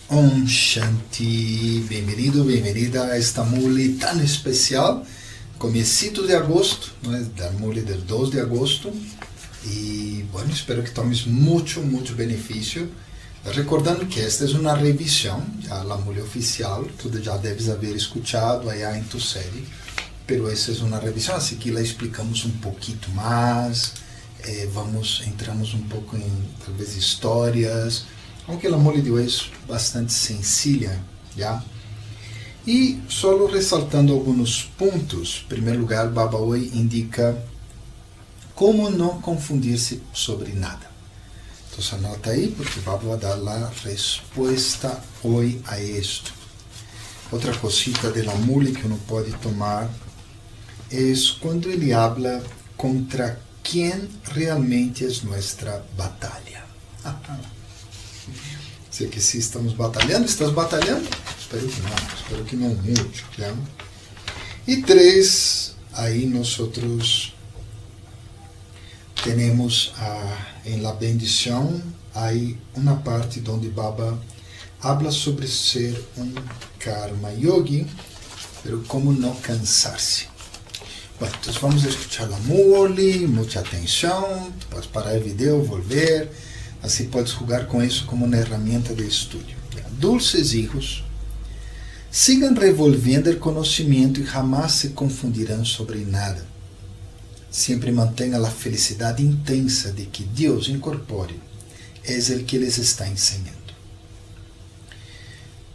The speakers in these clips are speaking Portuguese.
Om Shanti, bem-vindo, bem-vinda a esta mole tão especial, comecito de agosto, né, da mole del 2 de agosto, e, bueno, espero que tomes muito benefício, recordando que esta é uma revisão, a la mole oficial, tu já deves haver escuchado allá em tu série, pero essa é uma revisão, assim que la explicamos um pouquinho mais, entramos um pouco em, talvez, histórias, aunque a mole de hoje é bastante sencilla, ¿ya? E só ressaltando alguns pontos, em primeiro lugar, Baba hoje indica como não confundir-se sobre nada. Então, anota aí, porque Baba vai dar a resposta hoje a isto. Outra cosita de la mole que uno pode tomar é quando ele habla contra quem realmente é nossa batalha. Sei que se estamos batalhando, estás batalhando? Espero que não muito. ¿Ya? E 3, aí nós temos em la bendição, aí uma parte onde Baba habla sobre ser karma yogi, pero como não cansar-se. Bueno, então vamos escuchar a mole, muita atenção, podes parar o vídeo, volver. Assim podes jogar com isso como uma ferramenta de estudo. Dulces hijos, sigan revolvendo o conhecimento e jamais se confundirão sobre nada. Sempre mantenha a felicidade intensa de que Deus incorpore é o que lhes está ensinando.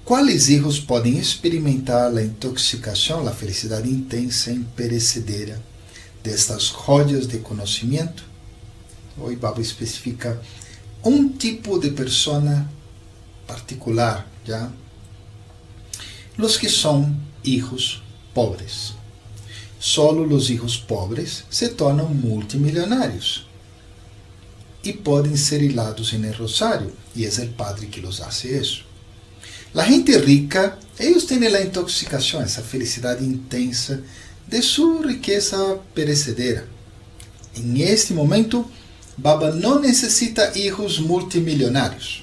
¿Cuáles hijos pueden experimentar la intoxicación, la felicidad intensa e imperecedera de estas joyas de conocimiento? Hoy vamos a especificar un tipo de persona particular, ¿ya? Los que son hijos pobres. Solo los hijos pobres se tornan multimillonarios y pueden ser hilados en el rosario, y es el Padre que los hace eso. La gente rica, ellos tienen la intoxicación, esa felicidad intensa de su riqueza perecedera. En este momento, Baba no necesita hijos multimillonarios.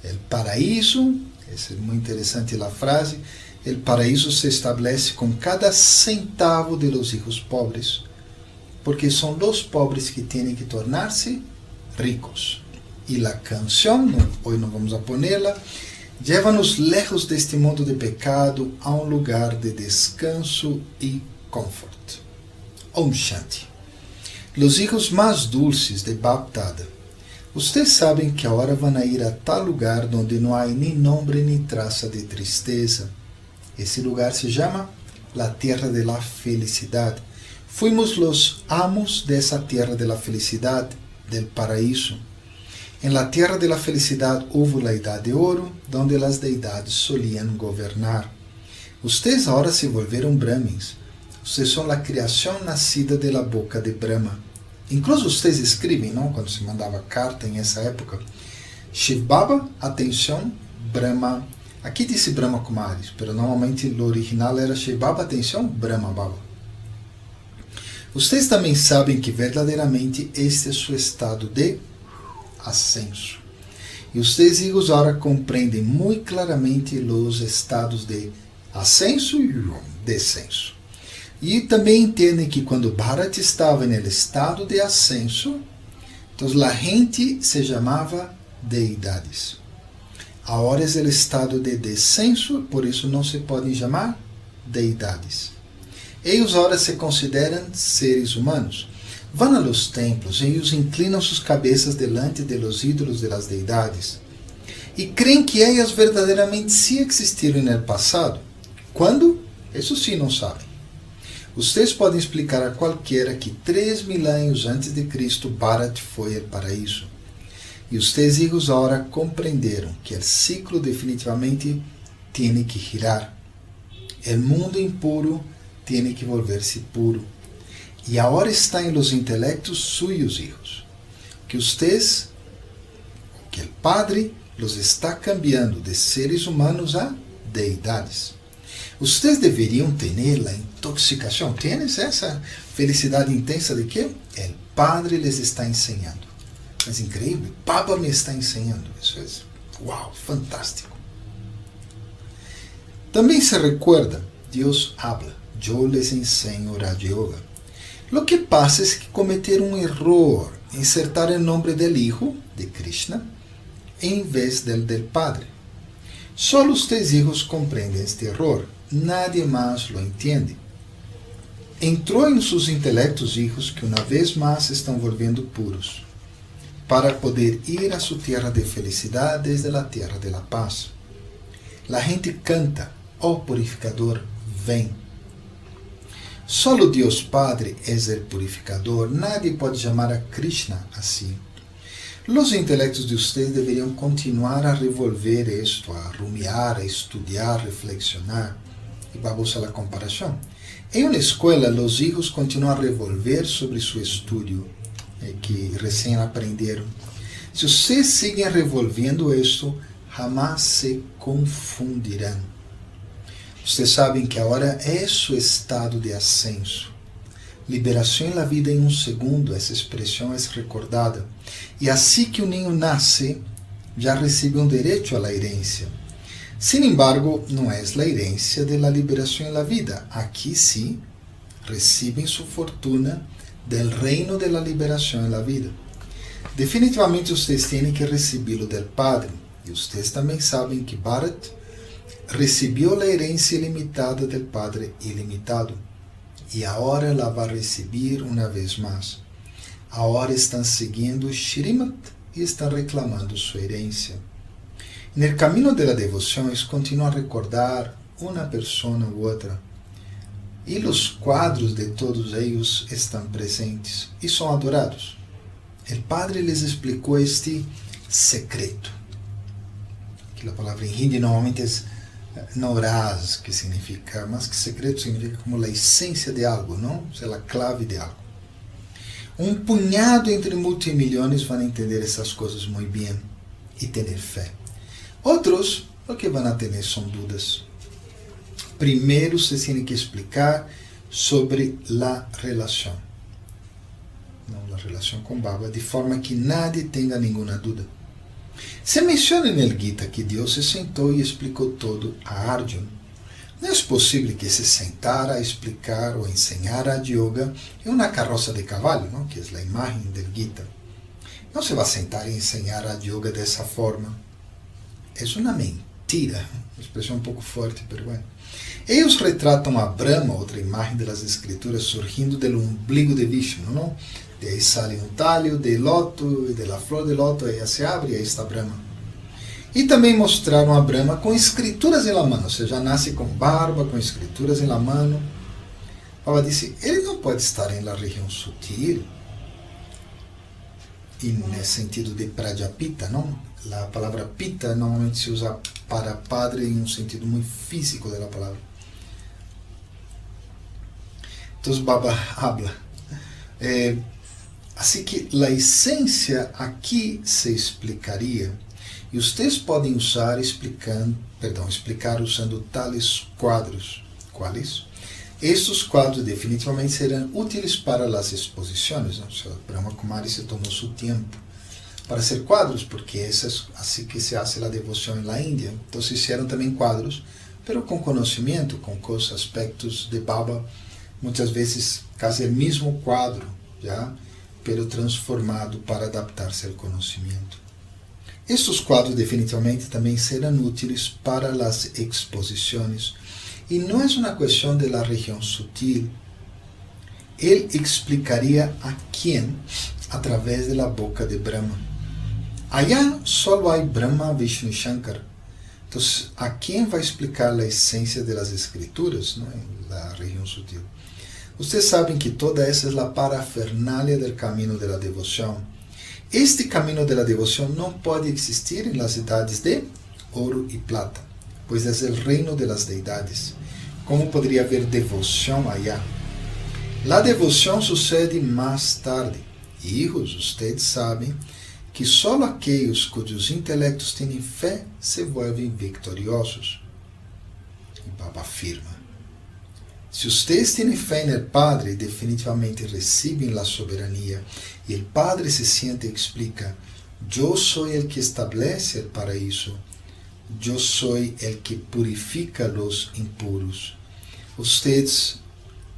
El paraíso, es muy interesante la frase, el paraíso se establece con cada centavo de los hijos pobres, porque son los pobres que tienen que tornarse ricos. Y la canción, hoy no vamos a ponerla, llévanos lejos de este mundo de pecado a un lugar de descanso y confort. Om Shanti. Los hijos más dulces de Baptada. Ustedes saben que ahora van a ir a tal lugar donde no hay ni nombre ni traza de tristeza. Ese lugar se llama la tierra de la felicidad. Fuimos los amos de esa tierra de la felicidad, del paraíso. En la tierra de la felicidad hubo la edad de oro, donde las deidades solían gobernar. Ustedes ahora se volvieron Brahmins. Ustedes son la creación nacida de la boca de Brahma. Incluso ustedes escriben, ¿no? Cuando se mandaba carta en esa época. Shiv Baba, atención, Brahma. Aquí dice Brahma Kumaris, pero normalmente lo original era Shiv Baba, atención, Brahma Baba. Ustedes também sabem que verdadeiramente este é su estado de ascenso. E ustedes hijos ahora compreendem muito claramente os estados de ascenso e descenso. E também entendem que quando Bharat estava no estado de ascenso, então a gente se chamava deidades. Agora é o estado de descenso, por isso não se podem chamar deidades. Eles agora se consideram seres humanos. Vão a los templos, eles inclinam suas cabeças delante de los ídolos de las deidades e creem que elas verdadeiramente sim existiram no passado. Quando? Isso sim não sabem. Vocês podem explicar a qualquer que 3.000 anos antes de Cristo Bharat foi o paraíso. E vocês hijos agora compreenderam que o ciclo definitivamente tem que girar. O mundo impuro tem que volver-se puro. E agora está em los intelectos suyos, hijos, que ustedes, que o Padre los está cambiando de seres humanos a deidades. Ustedes deveriam ter a intoxicação. ¿Tienes essa felicidade intensa de que o Padre les está ensinando? É incrível. Baba me está ensinando. Isso é, uau, fantástico. Também se recuerda, Deus habla. Eu les enseño Raja Yoga. Lo que pasa es que cometeram um erro, insertar o nome del Hijo, de Krishna, em vez del Padre. Solo os teus hijos compreendem este error, nadie más lo entiende. Entrou em seus intelectos hijos que uma vez mais estão volviendo puros, para poder ir a sua terra de felicidade desde a terra de la paz. La gente canta, oh purificador, vem. Solo Deus Padre é o purificador, nadie pode chamar a Krishna assim. Os intelectos de vocês deveriam continuar a revolver isto, a rumiar, a estudar, reflexionar. E vamos a comparação. Em uma escola, os hijos continuam a revolver sobre seu estudo, que recém aprenderam. Se vocês seguem revolvendo isto, jamás se confundirão. Vocês sabem que agora é seu estado de ascenso. Liberação na vida em um segundo, essa expressão é recordada. E assim que o ninho nasce, já recebe um direito à herência. Sin embargo, não é a herência da liberação na vida. Aqui sim, recebem sua fortuna del reino da liberação na vida. Definitivamente, vocês têm que recebê-lo del Padre. E vocês também sabem que Bharat recebeu a herência ilimitada del Padre ilimitado. E agora ela vai receber uma vez mais. Agora estão seguindo Shrimat e estão reclamando sua herência. No caminho da devoção, eles continuam a recordar uma pessoa ou outra. E os quadros de todos eles estão presentes e são adorados. O Padre lhes explicou este secreto, que a palavra em hindi normalmente é noraz, que significa, mas que secreto significa como a essência de algo, não? É a clave de algo. Um punhado entre multimilhões vão entender essas coisas muito bem e ter fé. Outros, o que vão ter são dúvidas. Primeiro se tem que explicar sobre a relação. Não, a relação com Baba, de forma que nadie tenha nenhuma dúvida. Se menciona no Gita que Deus se sentou e explicou todo a Arjuna. Não é possível que se sentara a explicar ou ensinar a yoga em uma carroça de cavalo, não? Que é a imagem do Gita. Não se vai sentar e ensinar a yoga dessa forma. É uma mentira. Uma expressão um pouco forte, mas bueno. Eles retratam a Brahma, outra imagem das escrituras, surgindo do umbigo de Vishnu, não? De aí sai um talho de loto, e da flor de loto, aí se abre e aí está Brahma. E também mostraram a Brahma com escrituras em la mano, ou seja, nasce com barba, com escrituras em la mano. Baba disse, ele não pode estar em la região sutil, e nesse sentido de Prajapita, não? A palavra pita normalmente se usa para padre em um sentido muito físico da palavra. Então, Baba habla. Assim que a essência aqui se explicaria, e vocês podem explicar usando tales quadros. Quais? Estes quadros definitivamente serão úteis para as exposições. Não? Brahma Kumari se tomou seu tempo para ser quadros, porque é assim que se hace a devoção na Índia. Então se fizeram também quadros, mas com conhecimento, com os aspectos de Baba, muitas vezes quase o mesmo quadro, já, pero transformado para adaptar-se ao conhecimento. Estes quadros definitivamente também serão úteis para as exposições. E não é uma questão da região sutil. Ele explicaria a quem através da boca de Brahma. Allá só há Brahma, Vishnu e Shankar. Então, a quem vai explicar a essência das escrituras, não é? Da região sutil? Vocês sabem que toda essa é a parafernália do caminho da devoção. Este caminho da devoção não pode existir em las idades de ouro e plata, pois é o reino das deidades. Como poderia haver devoção allá? A devoção sucede mais tarde. Hijos, vocês sabem que só aqueles cujos intelectos têm fé se volvem vitoriosos. E Baba afirma: se vocês têm fé no Padre, definitivamente recebem a soberania. E o Padre se siente e explica: eu sou o que estabelece o paraíso. Eu sou o que purifica os impuros. Vocês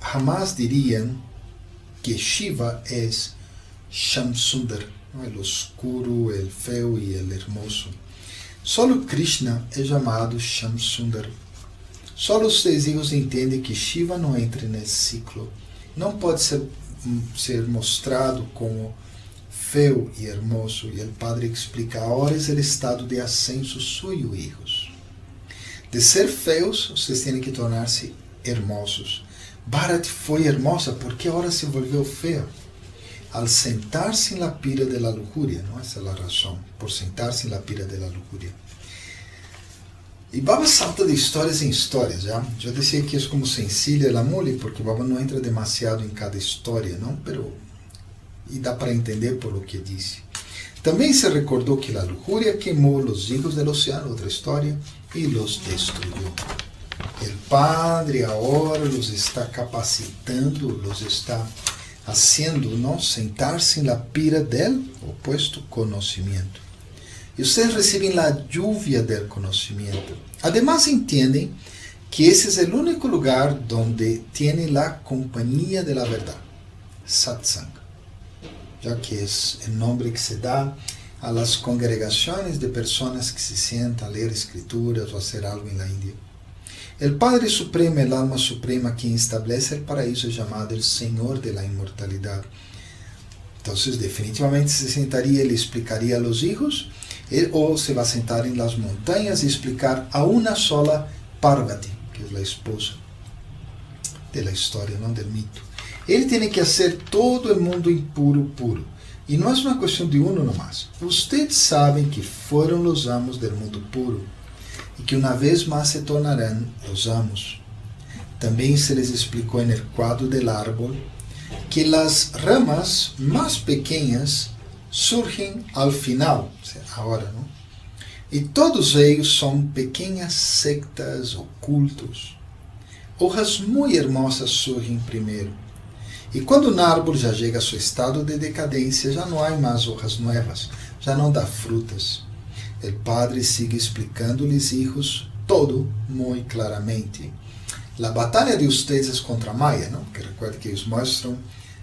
jamais diriam que Shiva é Shamsundar, o oscuro, o feio e o hermoso. Só Krishna é chamado Shamsundar. Só os seus filhos entendem que Shiva não entra nesse ciclo. Não pode ser mostrado como feio e hermoso. E o Padre explica: agora é o estado de ascenso suyo, hijos. De ser feios, vocês têm que tornar-se hermosos. Bharat foi hermosa porque agora se volveu feia. Al sentar-se na pira de la lujuria, não? Essa é a razão, por sentar-se na pira de la lujuria. E Baba salta de histórias em histórias, já? Já disse que é como sencilla la mole, porque Baba não entra demasiado em cada história, não? Pero, e dá para entender por o que disse. Também se recordou que a lujuria queimou os hijos del oceano, outra história, e os destruiu. O Padre agora os está capacitando, os está haciendo, não, sentar-se na pira del opuesto conhecimento. E vocês recebem a lluvia del conhecimento. Además, entendem que esse é o único lugar onde tem a companhia de la verdade, satsang, já que é o nome que se dá a las congregações de pessoas que se sentam a ler escrituras ou a fazer algo na Índia. O Padre Supremo, el alma suprema, quem estabelece o paraíso, é chamado o Senhor de la Inmortalidade. Então, definitivamente se sentaria, ele explicaria a los hijos ou se vai sentar em las montanhas e explicar a uma sola Parvati, que é a esposa da história, não do mito. Ele tem que fazer todo o mundo impuro, puro. E não é uma questão de uno nomás. Vocês sabem que foram os amos do mundo puro e que uma vez mais se tornarão os amos. Também se les explicou no quadro del árbol que as ramas mais pequenas surgem ao final, agora, não? E todos eles são pequenas sectas ou cultos. Hojas muito hermosas surgem primeiro. E quando um árvore já chega a seu estado de decadência, já não há mais hojas novas, já não dá frutas. O padre sigue explicando-lhes, hijos, todo muito claramente. A batalha de ustedes contra Maya, não? Que recuerda que eles mostram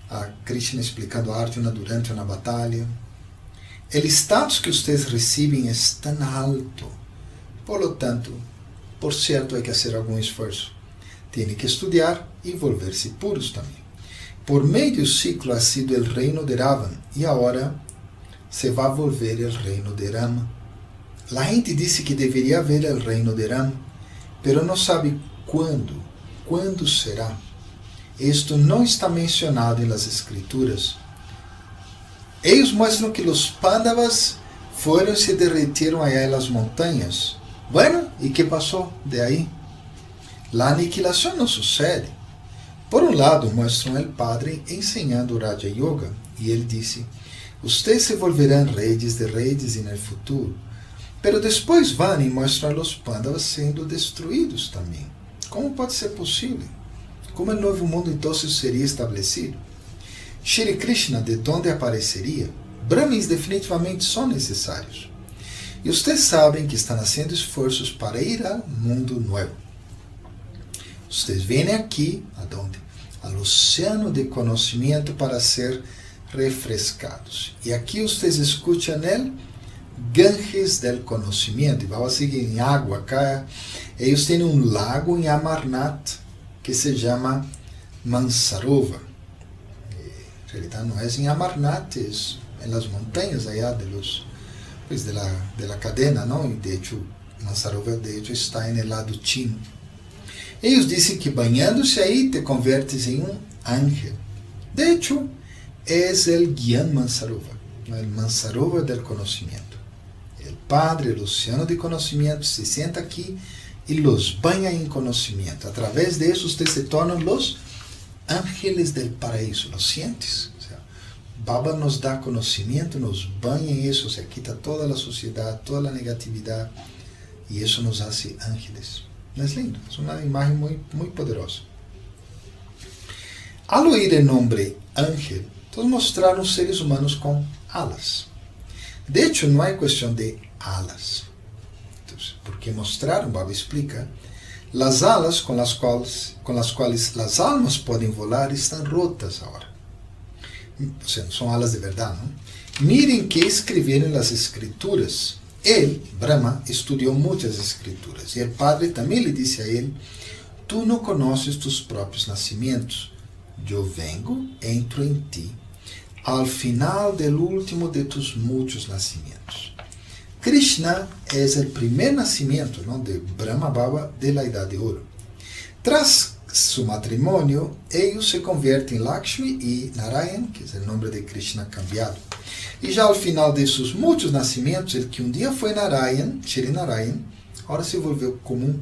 a Krishna explicando a Arjuna durante uma batalha. O status que ustedes recebem é tão alto. Por lo tanto, por certo, há que fazer algum esforço. Tem que estudar e volver-se puros também. Por meio do ciclo ha sido o reino de Ravan e agora se vai volver o reino de Rama. A gente disse que deveria haver o reino de Rama, pero não sabe quando será. Isto não está mencionado em las escrituras. Eles mostram que os Pandavas foram e se derreteram allá nas montanhas. Bueno, e que passou de aí? A aniquilação não sucede. Por um lado, mostram o padre ensinando Raja Yoga, e ele disse: "Ustedes se volverão reis de reis no futuro." Pero depois vão e mostram os Pandavas sendo destruídos também. Como pode ser possível? Como o novo mundo então seria estabelecido? Shri Krishna, de onde apareceria? Brahmins definitivamente são necessários. E vocês sabem que estão fazendo esforços para ir ao mundo novo. Vocês vêm aqui, aonde? Ao oceano de conhecimento para ser refrescados. E aqui vocês escutam o Ganges del conhecimento. E vamos seguir em água acá. Eles têm um lago em Amarnath que se chama Mansarovar. En realidad não é em Amarnath, é nas montanhas allá de la cadena, não? E de hecho, Mansarovar de hecho está no lado chino. Eles dizem que banhando-se aí te convertes em um ángel. De hecho, é o Gyan Mansarovar, o Mansarovar del conhecimento. O Padre, o oceano de conhecimento, se senta aqui e los banha em conhecimento. Através disso, ustedes se tornam os ángeles del paraíso, los sientes. O sea, Baba nos dá conhecimento, nos banha em isso, se quita toda a sociedade, toda a negatividade, e isso nos hace ángeles. Não é lindo? É uma imagem muito poderosa. Al oír o nome ángel, todos mostraram seres humanos com alas. De hecho, não é questão de alas. Entonces, porque mostraram, Baba explica, as alas com as quais as almas podem volar estão rotas agora. Ou seja, são alas de verdade, não? Mirem que escreveram nas escrituras. Ele, Brahma, estudou muitas escrituras. E o padre também lhe disse a ele: "Tu não conheces tus próprios nascimentos. Eu vengo, entro em ti, ao final do último de tus muitos nascimentos." Krishna é o primeiro nascimento, não, de Brahma Baba de la Idade de Ouro. Tras su matrimônio, eles se convertem em Lakshmi e Narayan, que é o nome de Krishna cambiado. E já ao final de seus muitos nascimentos, ele que um dia foi Narayan, Shri Narayan, agora se volveu comum.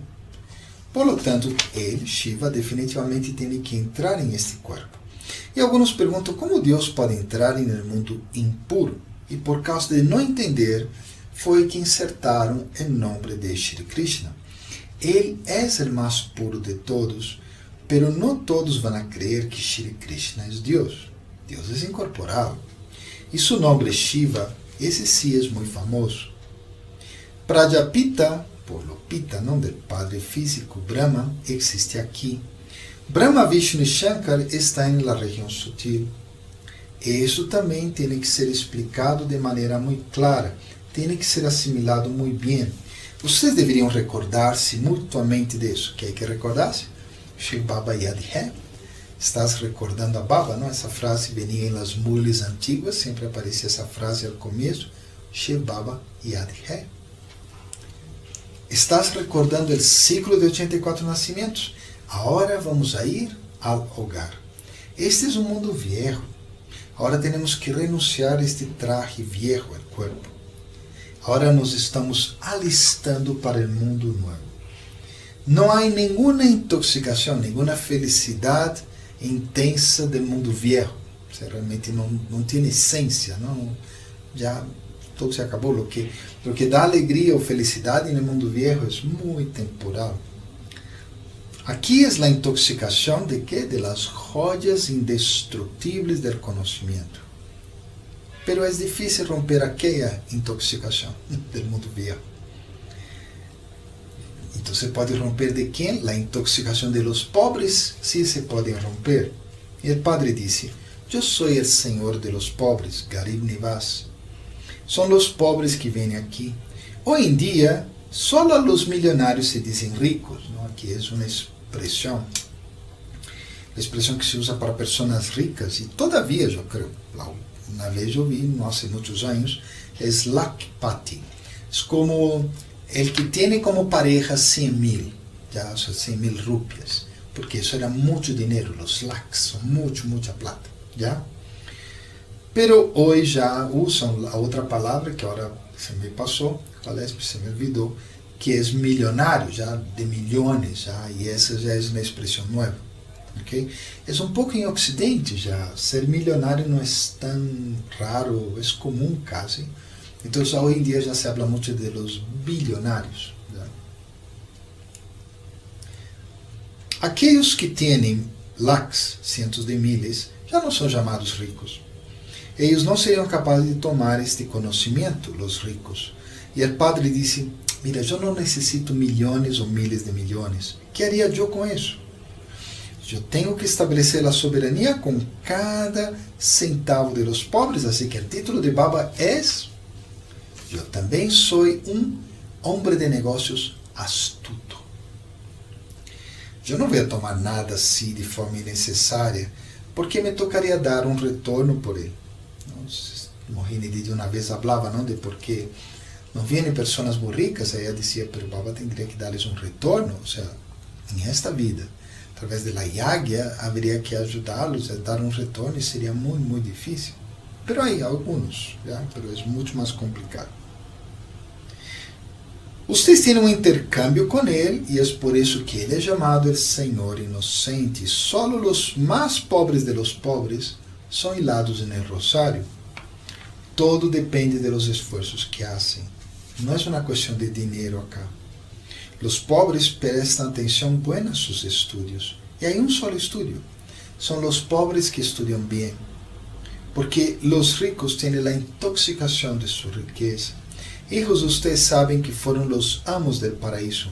Por lo tanto, ele, Shiva, definitivamente tem que entrar em este corpo. E alguns perguntam como Deus pode entrar no mundo impuro. E por causa de não entender, foi que insertaram o nome de Shri Krishna. Ele é o mais puro de todos, pero não todos vão a crer que Shri Krishna é Deus. Deus é incorporável. E seu nome Shiva, esse sim é muito famoso. Prajapita, por Lopita, não do padre físico Brahma, existe aqui. Brahma, Vishnu e Shankar estão na região sutil. Isso também tem que ser explicado de maneira muito clara, tem que ser assimilado muito bem. Vocês deveriam recordar-se mutuamente disso. Quer que recordasse? Shri Baba Yadi Hai. Estás recordando a Baba, não? Essa frase venia em las mules antigas, sempre aparecia essa frase ao começo. Shiv Baba Yad Hai. Estás recordando o ciclo de 84 nascimentos? Agora vamos a ir ao hogar. Este é um mundo viejo. Agora temos que renunciar a este traje viejo, o corpo. Agora nos estamos alistando para o mundo novo. Não há nenhuma intoxicação, nenhuma felicidade intensa do mundo viejo. Você realmente não tem essência, não, já tudo se acabou. O que dá alegria ou felicidade no mundo viejo é muito temporal. Aqui é a intoxicação de quê? De las joyas indestrutíveis do conhecimento. Pero é difícil romper aquela intoxicação do mundo viejo. Então se pode romper de quem? A intoxicação de los pobres, sim se pode romper. E o padre disse, eu sou o Senhor de los pobres, Garib Nivas. São os pobres que vêm aqui. Hoje em dia, só os milionários se dizem ricos. Não? Aqui é uma expressão que se usa para pessoas ricas. E todavia, eu creio, uma vez eu vi, não há muitos anos, é Lakpati. É como o que tem como pareja 100,000, já, 100,000 rupias. Porque isso era muito dinheiro, os lakhs, são muita plata. Já? Pero hoje já usam a outra palavra que agora se me passou, se me olvidou, que é milionário, já de milhões, já, e essa já é uma expressão nova. Okay? É pouco em Ocidente já, ser milionário não é tão raro, é comum quase. Então hoje em dia já se habla muito de los bilionários. Já. Aqueles que têm lakhs, cientos de miles, já não são chamados ricos. Eles não seriam capazes de tomar este conhecimento, os ricos. E o padre disse, mira, eu não necessito milhões ou miles de milhões. O que haria eu com isso? Eu tenho que estabelecer a soberania com cada centavo de los pobres, assim que o título de Baba é, eu também sou um homem de negócios astuto. Eu não vou tomar nada assim de forma innecessária, porque me tocaria dar um retorno por ele. Mohinidi de uma vez falava, não, de porque não vêm pessoas muito ricas, aí ela dizia, pero Baba teria que dar-lhes um retorno, ou seja, em esta vida, através da yagya, haveria que ajudá-los a dar um retorno, e seria muito difícil. Pero aí, alguns, pero é muito mais complicado. Vocês têm um intercâmbio com ele, e é por isso que ele é chamado o Senhor Inocente. Só os mais pobres de los pobres são hilados no rosário. Todo depende de los esforços que hacen. Não é uma questão de dinheiro acá. Os pobres prestam atenção buena a seus estudos. E há um só estudo. São os pobres que estudam bem. Porque os ricos têm a intoxicação de sua riqueza. Hijos, vocês sabem que foram os amos del paraíso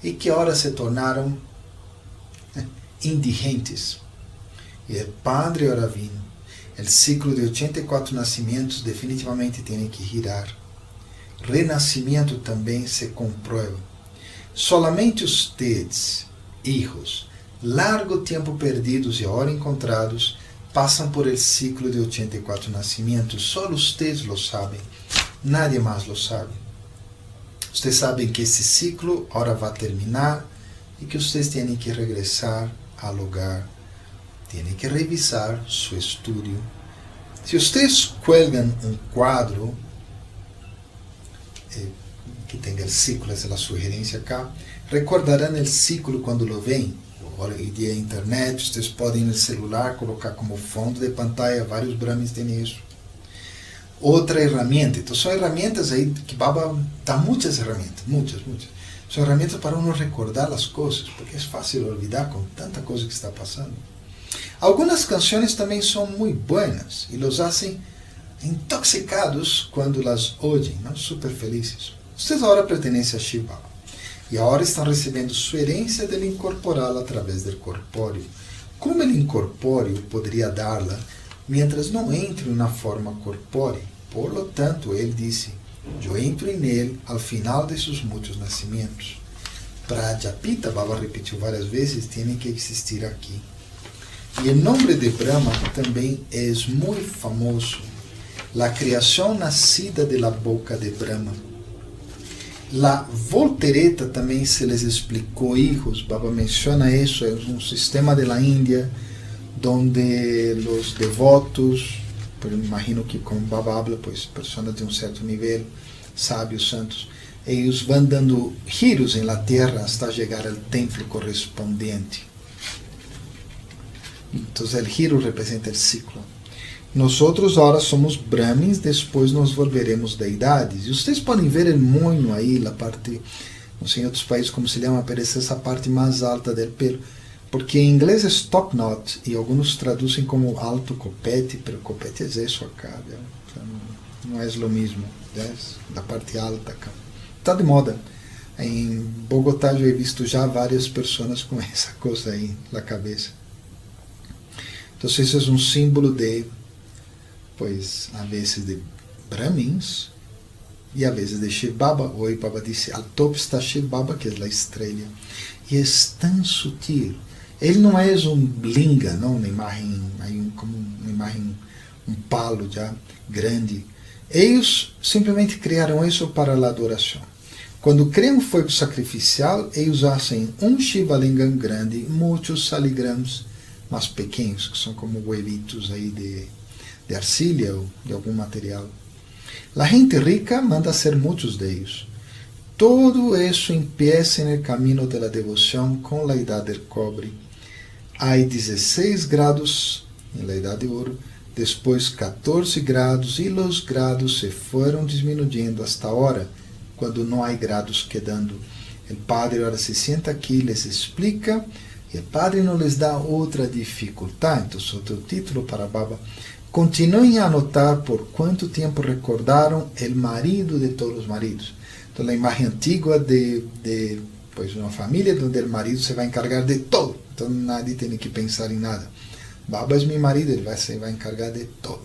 e que agora se tornaram indigentes. E o padre ora vino. O ciclo de 84 nascimentos definitivamente tem que girar. Renascimento também se comprueba. Solamente ustedes, hijos, largo tempo perdidos e agora encontrados, passam por el ciclo de 84 nascimentos. Só ustedes lo sabem. Nadie mais lo sabe. Vocês sabem que esse ciclo agora vai terminar e que vocês têm que regressar ao hogar. Têm que revisar seu estudo. Se vocês cuelgam um quadro que tenha o ciclo, essa é a sugerência acá, recordarão o ciclo quando lo veem. Agora em dia internet, vocês podem no celular colocar como fundo de pantalla, vários brahmins têm isso. Outra ferramenta, então são ferramentas aí que Baba dá muitas ferramentas, muitas. São ferramentas para uno recordar as coisas, porque é fácil olvidar com tanta coisa que está passando. Algumas canções também são muito buenas e los hacen intoxicados quando las oyen, não? Super felizes. Vocês agora pertencem a Shiv Baba e agora estão recebendo sua herência de incorporá-la através do corpóreo. Como ele incorpóreo poderia dar-la mientras não entre na forma corpórea? Por lo tanto, ele disse, eu entro nele ao final de seus muitos nascimentos. Prajapita, Baba repetiu várias vezes, tem que existir aqui. E o nome de Brahma também é muito famoso. la creación nacida de la boca de Brahma. La voltereta também se les explicou, hijos. Baba menciona isso, é um sistema de la Índia, donde los devotos, pero imagino que como Baba habla, pues personas de um certo nível, sábios, santos, eles vão dando giros em la terra hasta chegar ao templo correspondente. Então, o giro representa o ciclo. Nós agora somos brahmins, depois nos volveremos deidades. E vocês podem ver o moño aí, a parte, não sei em outros países como se chama, parece essa parte mais alta do pelo. Porque em inglês é top knot e alguns traduzem como alto copete, mas copete é isso acá, não é o mesmo, da parte alta acá. Está de moda. Em Bogotá eu he visto já várias pessoas com essa coisa aí na cabeça. Então, isso é um símbolo de, pues, a vezes de Brahmins e a vezes de Shiv Baba. Hoje Baba disse, al topo está Shiv Baba, que é a estrela. E é tão sutil. Ele não é um linga, não, uma imagem, como uma imagem, um palo já grande. Eles simplesmente criaram isso para a adoração. Quando criam fogo sacrificial, eles fazem um Shiva Lingam grande e muitos saligrams mais pequenos, que são como huevitos aí de arcilha ou de algum material. A gente rica manda ser muitos deles. Todo isso empieza no caminho da devoção com a idade do cobre. Há 16 graus na idade de ouro, depois 14 graus, e os graus se foram diminuindo hasta agora, quando não há graus quedando. O padre agora se senta aqui, les explica, e o padre não les dá outra dificuldade. Então, outro título para Baba: continuem a anotar por quanto tempo recordaram o marido de todos os maridos. Então, a imagem antiga de pues, uma família onde o marido se vai encargar de todo. Então, nadie tem que pensar em nada. Baba é meu marido, ele se vai encargar de todo.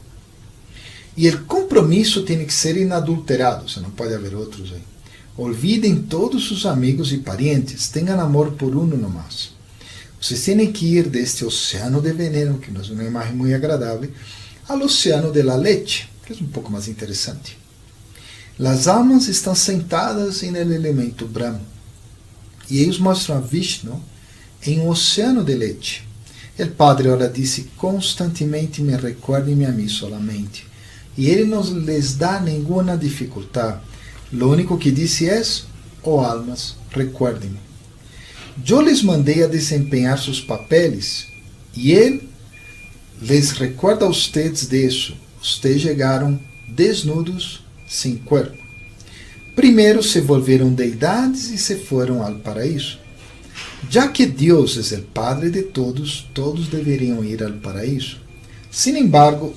E o compromisso tem que ser inadulterado, você não pode haver outros aí. Olvidem todos os amigos e parentes, tenham amor por um nomás. Vocês têm que ir deste oceano de veneno, que não é uma imagem muito agradável, ao oceano de la leche, que é um pouco mais interessante. As almas estão sentadas no elemento Brahma, e eles mostram a Vishnu em um oceano de leite. O padre ora disse constantemente: me recordem-me a mim solamente. E ele não lhes dá nenhuma dificuldade. Lo único que disse é: oh almas, recuerden-me. Eu les mandei a desempenhar seus papeles, e ele les recuerda a ustedes de isso. Ustedes chegaram desnudos, sem corpo. Primeiro se volveram deidades e se foram ao paraíso. Já que Deus é o Padre de todos, todos deveriam ir ao paraíso. Sin embargo,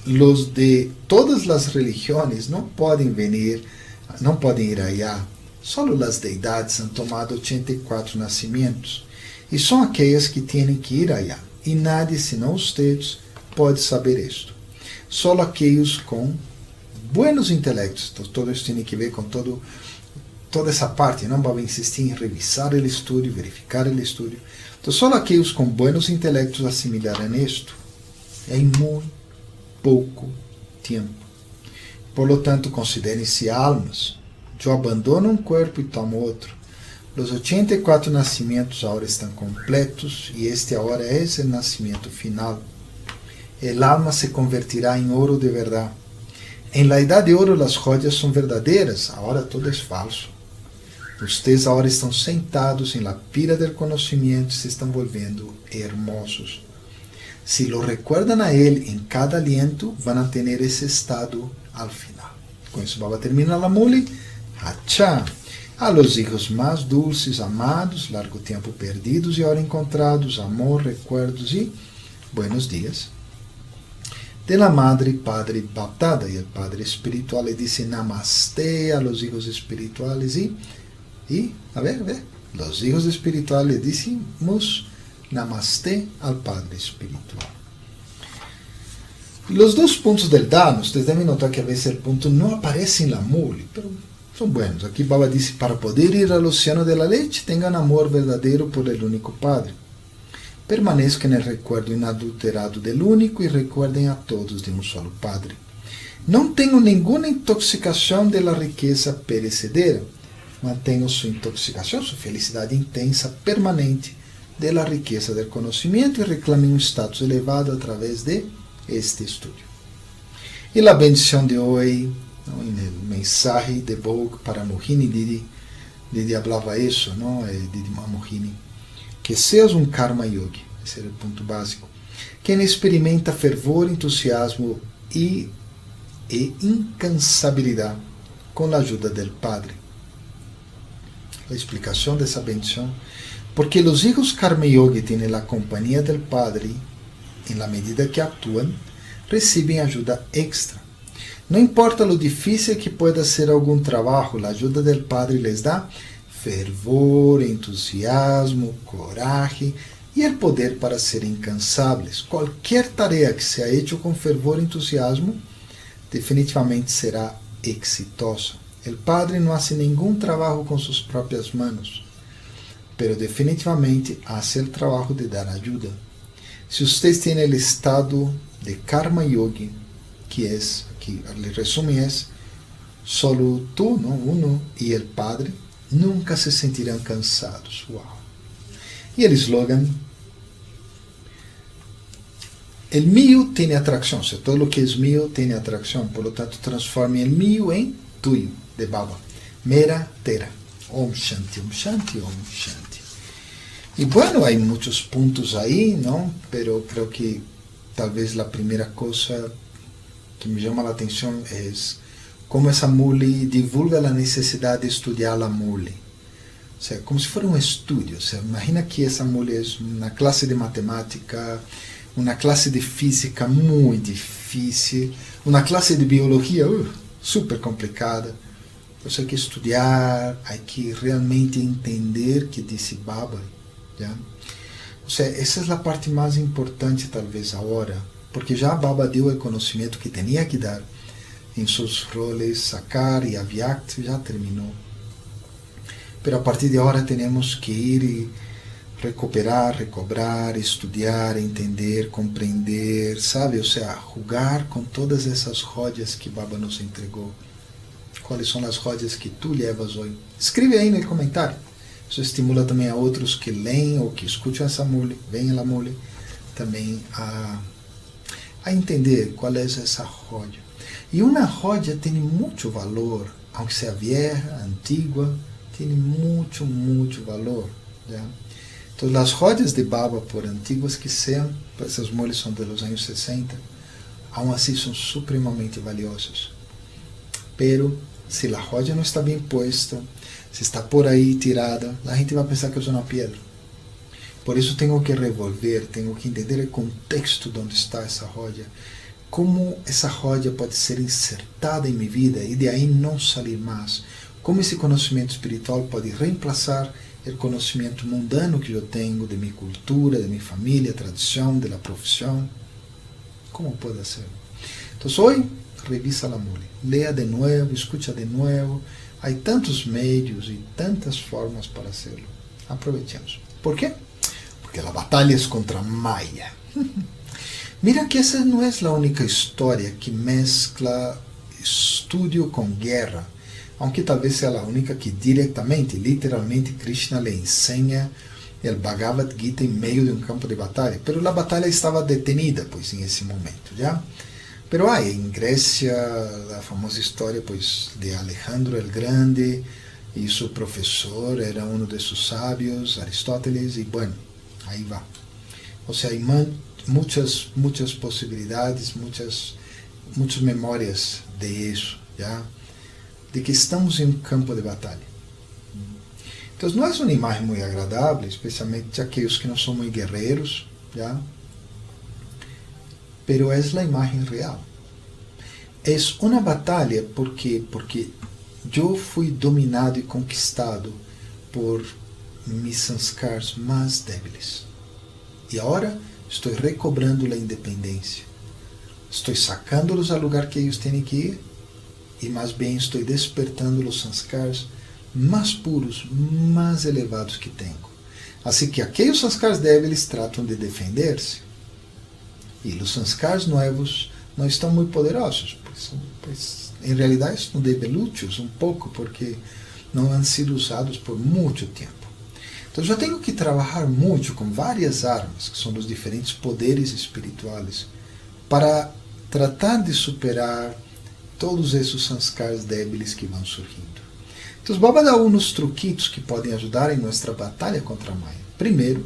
los de todas as religiões não podem ir allá. Só as deidades han tomado 84 nascimentos, e são aquelas que têm que ir allá. E nadie, senão ustedes, pode saber isto. Só aqueles com buenos intelectos. Então, todo isso tem que ver com toda essa parte. Não vamos insistir em revisar o estudo, verificar o estudo. Então, só aqueles com buenos intelectos assimilarão isto em muito pouco tempo. Por lo tanto, considerem-se almas. Eu abandono um corpo e tomo outro. Os 84 nascimentos agora estão completos e este agora é o nascimento final. El alma se convertirá em ouro de verdade. Em la idade de ouro, as joias são verdadeiras, agora tudo é falso. Vocês agora estão sentados em la pira del conhecimento e se estão volvendo hermosos. Se lo recuerdan a ele em cada aliento, vão ter esse estado ao final. Com isso, Baba termina a mule. Achá! A los hijos mais dulces, amados, largo tempo perdidos e agora encontrados, amor, recuerdos e buenos dias. De la madre padre baptada, e o padre espiritual le dice namaste a los hijos espirituales a ver, los hijos espirituales le decimos namaste al padre espiritual. Los dos pontos del Dharma, ustedes deben notar que a veces el punto no aparece en la mule, pero son buenos. Aquí Baba dice, para poder ir al océano de la leche, tengan amor verdadero por el único Padre. Permanezcan en el recuerdo inadulterado del único y recuerden a todos de un solo Padre. Não tenho nenhuma intoxicação da riqueza perecedera. Mantenho sua intoxicação, sua felicidade intensa, permanente, da riqueza do conhecimento e reclame um status elevado através de este estudo. E a bendição de hoje, no mensagem de Vogue para Mohini, Didi falava isso, não? Didi Mohini, que seas um karma yogi, esse era o ponto básico, quem experimenta fervor, entusiasmo e incansabilidade com a ajuda do Padre. A explicação dessa bendição, porque os hijos karma yogi têm a companhia do Padre, em la medida que atuam, recebem ajuda extra. Não importa lo difícil que pueda ser algum trabalho, a ajuda do Padre les dá fervor, entusiasmo, coragem e o poder para ser incansáveis. Qualquer tarefa que seja hecha com fervor e entusiasmo, definitivamente será exitosa. O Padre não faz nenhum trabalho com suas próprias manos, pero definitivamente faz o trabalho de dar ajuda. Se vocês têm o estado de karma yogi, que é, aqui o resumo é, solo tu, não, uno, e o Padre nunca se sentirão cansados. Uau! E o slogan, el mío tem atração, se todo lo que é mío tem atração, por lo tanto transforme el mío em tuyo, de Baba. Mera Tera. Om Shanti, Om Shanti, Om Shanti. E bueno, há muitos pontos aí, não? Pero creo que talvez a primeira coisa que me chama a atenção é como essa mule divulga a necessidade de estudar a mule. O sea, como se fosse um estudo. O sea, imagina que essa mule é uma classe de matemática, uma classe de física muito difícil, uma classe de biologia super complicada. Então, há que estudar, há que realmente entender que disse Baba. Já? Ou seja, essa é a parte mais importante, talvez, agora, porque já Baba deu o conhecimento que tinha que dar em seus roles, Sakar e Avyakt, já terminou. Mas a partir de agora temos que ir e recuperar, recobrar, estudar, entender, compreender, sabe? Ou seja, jogar com todas essas joias que Baba nos entregou. Quais são as joias que tu levas hoje? Escreve aí no comentário. Isso estimula também a outros que leem ou que escutam essa mule, veem a mule, também a entender qual é essa joia. E uma joia tem muito valor, aunque seja vieja, antiga, tem muito, muito valor. Já? Então, as joias de Baba, por antigas que sejam, essas mules são dos anos 60, aún assim são supremamente valiosas. Pero, se a joia não está bem posta, se está por aí tirada, a gente vai pensar que é uma pedra. Por isso tenho que revolver, tenho que entender o contexto de onde está essa joia, como essa joia pode ser insertada em minha vida e de aí não sair mais, como esse conhecimento espiritual pode reemplaçar o conhecimento mundano que eu tenho de minha cultura, de minha família, tradição, da profissão. Como pode ser? Então, hoje, revisa a mule, leia de novo, escuta de novo. Há tantos meios e tantas formas para hacerlo. Aproveitemos. ¿Por quê? Porque a batalha é contra Maya. Mira que essa não é a única história que mescla estudo com guerra, aunque talvez seja a única que diretamente, literalmente, Krishna le ensina o Bhagavad Gita em meio de um campo de batalha. Pero a batalha estava detenida, pois, em esse momento, já? Pero em Grécia, a famosa história pois, de Alejandro el Grande e seu professor era um de seus sábios, Aristóteles, e bueno, aí vai. Ou seja, há muitas possibilidades, muitas memórias de isso, já? De que estamos em um campo de batalha. Então, não é uma imagem muito agradável, especialmente aqueles que não são muito guerreiros, já? Pero é a imagem real. É uma batalha porque eu fui dominado e conquistado por mis sanskars mais débiles. E agora estou recobrando a independência. Estou sacando-los ao lugar que eles têm que ir e mais bem estou despertando os sanskars mais puros, mais elevados que tenho. Assim que aqueles sanskars débiles tratam de defender-se. E os sanskars novos não estão muito poderosos, Pues, em realidade são debilúcios um pouco, porque não han sido usados por muito tempo. Então eu tenho que trabalhar muito com várias armas, que são os diferentes poderes espirituais, para tratar de superar todos esses sanskars débiles que vão surgindo. Então, Baba dá uns truquitos que podem ajudar em nossa batalha contra a Maya. Primeiro,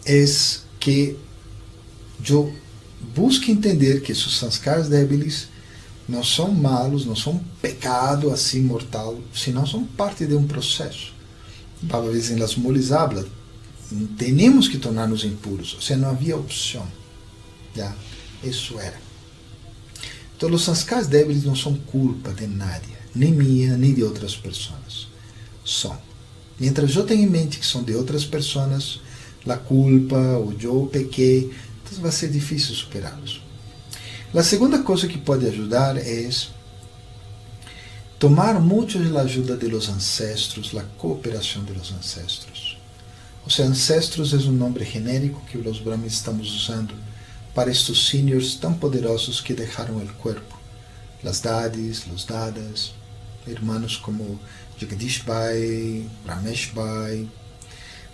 é que eu busque entender que esses sanskars débiles não são malos, não são um pecado assim mortal, senão são parte de um processo. Baba vezes em las mules habla, temos que tornar-nos impuros, ou seja, não havia opção. Já, isso era. Então, os sanskars débiles não são culpa de nadie, nem minha, nem de outras pessoas. São. Mientras eu tenho em mente que são de outras pessoas, a culpa, ou eu pequei, então vai ser difícil superá-los. A segunda coisa que pode ajudar é tomar muito da ajuda de los ancestros, a cooperação de los ancestros. Ou seja, ancestros é um nome genérico que os brahmanes estamos usando para estes seniors tão poderosos que deixaram o corpo. Las dadis, los dadas, hermanos como Jagadish Bhai, Ramesh Bhai.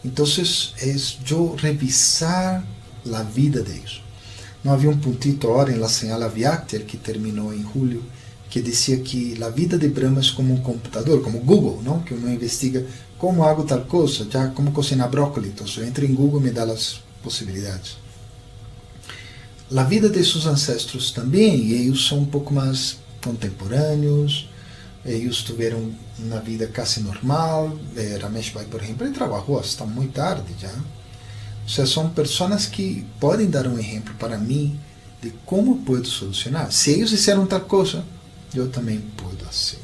Então, é eu revisar a vida deles. Não havia um puntito agora em La Señal Avyaktir, que terminou em julho, que dizia que a vida de Brahma é como um computador, como Google, não? Que uno investiga como hago tal coisa, já como cocinar brócolis. Então, eu entro em Google e me dá as possibilidades. A vida de seus ancestros também, eles são um pouco mais contemporâneos, eles tiveram uma vida quase normal. Ramesh Bhai, por exemplo, ele trabalhou hasta muito tarde já. Ou seja, são pessoas que podem dar um exemplo para mim de como posso solucionar. Se eles fizeram tal coisa, eu também posso fazer.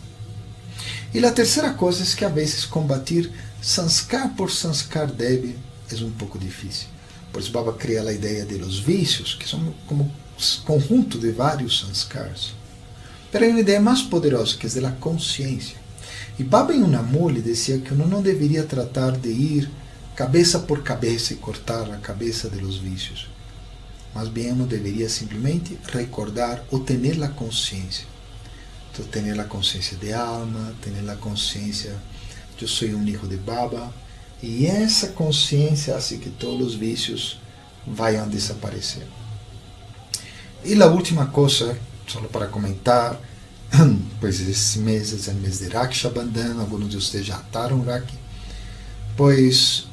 E a terceira coisa é que a vezes combater sanskar por sanskar débil é um pouco difícil. Por isso Baba cria a ideia de los vícios, que são como conjunto de vários sanskars. Mas há uma ideia mais poderosa, que é da consciência. E Baba em uma mole dizia que uno não deveria tratar de ir cabeça por cabeça e cortar a cabeça de los vícios. Mas bem, uno deveria simplesmente recordar ou ter a consciência. Então, ter a consciência de alma, ter a consciência, eu sou um filho de Baba. E essa consciência faz que todos os vícios vão desaparecer. E a última coisa, só para comentar, pois esse mês é o mês de Raksha Bandhan, alguns de vocês já ataram Rakhi, pois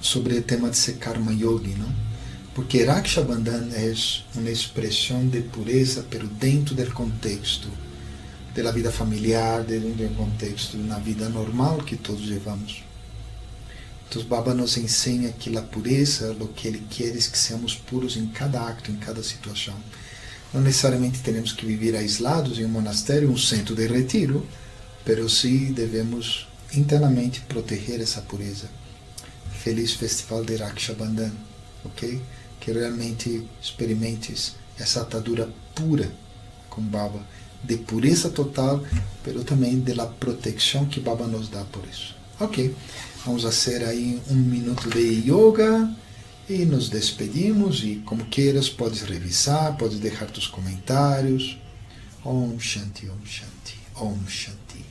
sobre o tema de ser Karma Yogi, não? Porque Raksha Bandhan é uma expressão de pureza, pero dentro do contexto da vida familiar, dentro do contexto de uma vida normal que todos levamos. Então, Baba nos ensina que a pureza, o que Ele quer é que seamos puros em cada acto, em cada situação. Não necessariamente temos que viver aislados em um monastério, um centro de retiro, mas sim devemos internamente proteger essa pureza. Feliz Festival de Raksha Bandhan, ok? Que realmente experimentes essa atadura pura com Baba, de pureza total, mas também de la proteção que Baba nos dá por isso. Ok, vamos fazer aí um minuto de yoga e nos despedimos. E como queiras, podes revisar, podes deixar tus comentários. Om Shanti, Om Shanti, Om Shanti.